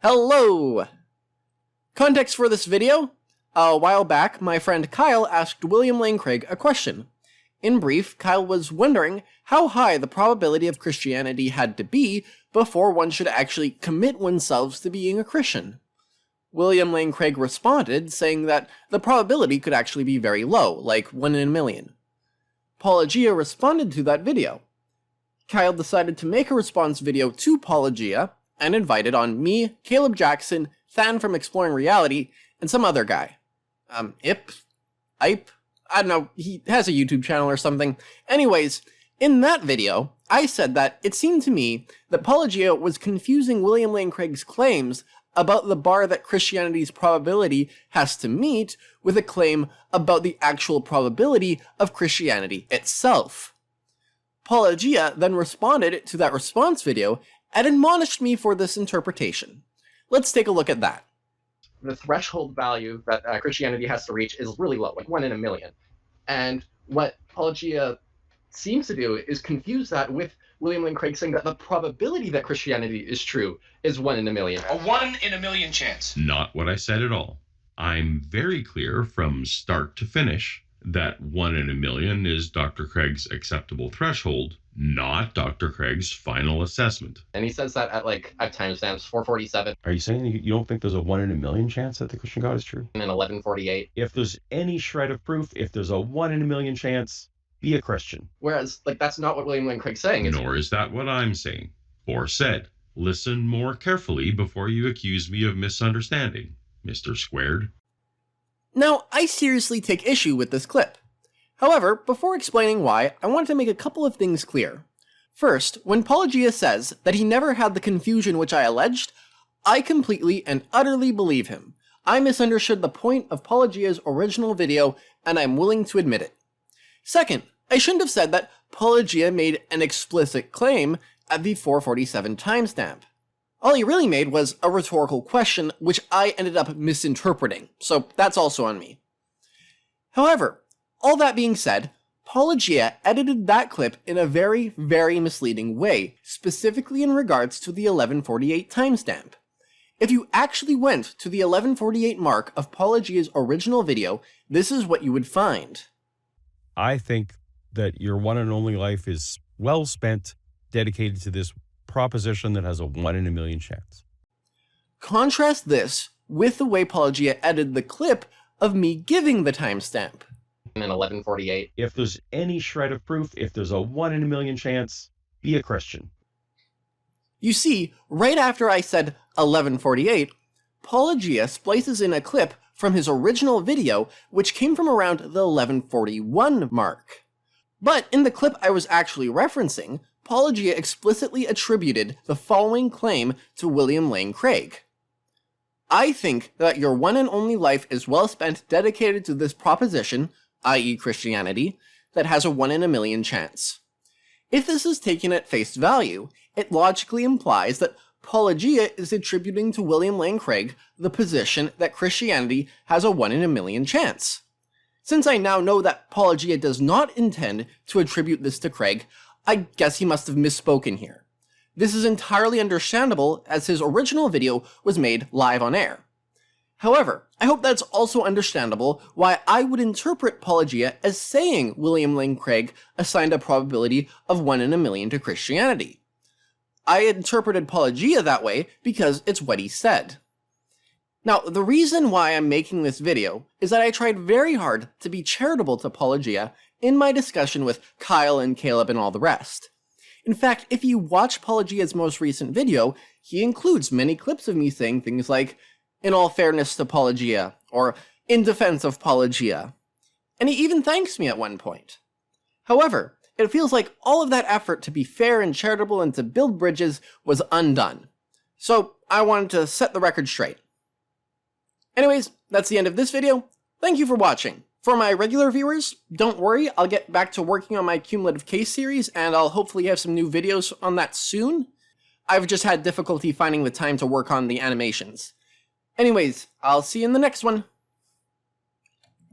Hello! Context for this video? A while back, my friend Kyle asked William Lane Craig a question. In brief, Kyle was wondering how high the probability of Christianity had to be before one should actually commit oneself to being a Christian. William Lane Craig responded, saying that the probability could actually be very low, like 1 in a million. Paulogia responded to that video. Kyle decided to make a response video to Paulogia, and invited on me, Caleb Jackson, Than from Exploring Reality, and some other guy. Ipe? I don't know, he has a YouTube channel or something. Anyways, in that video, I said that it seemed to me that Paulogia was confusing William Lane Craig's claims about the bar that Christianity's probability has to meet with a claim about the actual probability of Christianity itself. Paulogia then responded to that response video and admonished me for this interpretation. Let's take a look at that. The threshold value that Christianity has to reach is really low, like 1 in a million. And what Paulogia seems to do is confuse that with William Lane Craig saying that the probability that Christianity is true is 1 in a million. A 1 in a million chance. Not what I said at all. I'm very clear from start to finish that 1 in a million is Dr. Craig's acceptable threshold, not Dr. Craig's final assessment. And he says that at like, I have timestamps, 447 Are you saying you don't think there's a 1 in a million chance that the Christian God is true? and 1148. If there's any shred of proof, if there's a 1 in a million chance, be a Christian. Whereas, like, that's not what William Lane Craig's saying. Nor is that what I'm saying, or said. Listen more carefully before you accuse me of misunderstanding, Mr. Squared. Now, I seriously take issue with this clip. However, before explaining why, I want to make a couple of things clear. First, when Paulogia says that he never had the confusion which I alleged, I completely and utterly believe him. I misunderstood the point of Paulogia's original video, and I'm willing to admit it. Second, I shouldn't have said that Paulogia made an explicit claim at the 447 timestamp. All he really made was a rhetorical question, which I ended up misinterpreting, so that's also on me. However, all that being said, Paulogia edited that clip in a very, very misleading way, specifically in regards to the 1148 timestamp. If you actually went to the 1148 mark of Paulogia's original video, this is what you would find. I think that your one and only life is well spent dedicated to this proposition that has a 1 in a million chance. Contrast this with the way Paulogia edited the clip of me giving the timestamp. And 1148. If there's any shred of proof, if there's a 1 in a million chance, be a Christian. You see, right after I said 1148, Paulogia splices in a clip from his original video, which came from around the 1141 mark. But in the clip I was actually referencing, Paulogia explicitly attributed the following claim to William Lane Craig. I think that your one and only life is well spent dedicated to this proposition, i.e. Christianity, that has a 1 in a million chance. If this is taken at face value, it logically implies that Paulogia is attributing to William Lane Craig the position that Christianity has a 1 in a million chance. Since I now know that Paulogia does not intend to attribute this to Craig, I guess he must have misspoken here. This is entirely understandable as his original video was made live on air. However, I hope that's also understandable why I would interpret Paulogia as saying William Lane Craig assigned a probability of 1 in a million to Christianity. I interpreted Paulogia that way because it's what he said. Now, the reason why I'm making this video is that I tried very hard to be charitable to Paulogia in my discussion with Kyle and Caleb and all the rest. In fact, if you watch Paulogia's most recent video, he includes many clips of me saying things like, "In all fairness to Paulogia," or "In defense of Paulogia." And he even thanks me at one point. However, it feels like all of that effort to be fair and charitable and to build bridges was undone. So I wanted to set the record straight. Anyways, that's the end of this video. Thank you for watching. For my regular viewers, don't worry, I'll get back to working on my cumulative case series, and I'll hopefully have some new videos on that soon. I've just had difficulty finding the time to work on the animations. Anyways, I'll see you in the next one.